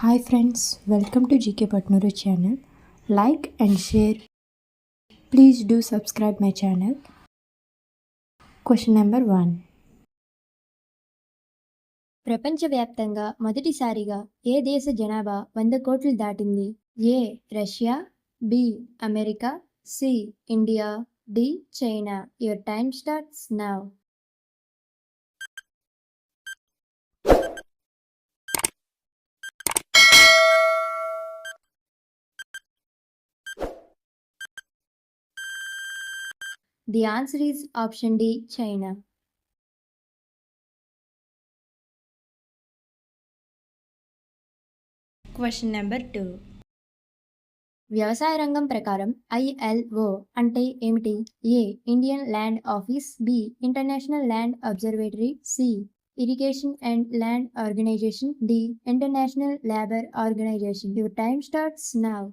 Hi friends, welcome to GK Patnuru channel. Like and share. Please do subscribe my channel. Question number 1. ప్రపంచవ్యాప్తంగా మొదటిసారిగా ఏ దేశ జనాభా 100 కోట్లు దాటింది? A Russia, B America, C India, D China. Your time starts now. The answer is option D, China. Question number 2. వ్యవసాయ రంగం ప్రకారం ILO అంటే ఏమిటి? A Indian land office, B international land observatory, C irrigation and land organisation, D international labour organisation. Your time starts now.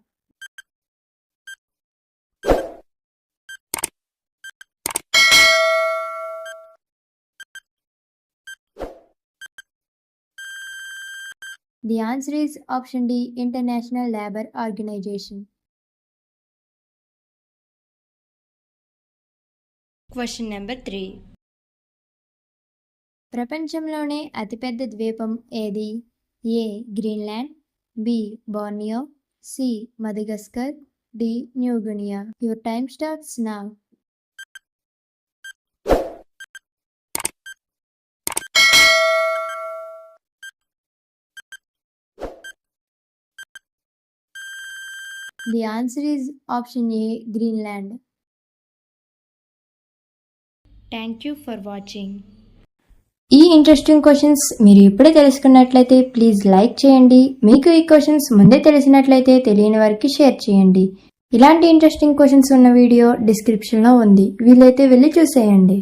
The answer is option D, International Labour Organization. Question number 3. ప్రపంచంలోనే అతిపెద్ద ద్వీపం ఏది? A Greenland, B Borneo, C Madagascar, D New Guinea. Your time starts now. The answer is option A, Greenland. Thank you for watching. ఈ interesting questions మీరు ఇప్పుడే తెలుసుకున్నట్లయితే please like చేయండి. మీకు ఈ క్వశ్చన్స్ ముందే తెలిసినట్లయితే తెలియని వారికి షేర్ చేయండి. ఇలాంటి ఇంట్రెస్టింగ్ క్వశ్చన్స్ ఉన్న వీడియో డిస్క్రిప్షన్లో ఉంది, వీలైతే వెళ్ళి చూసేయండి.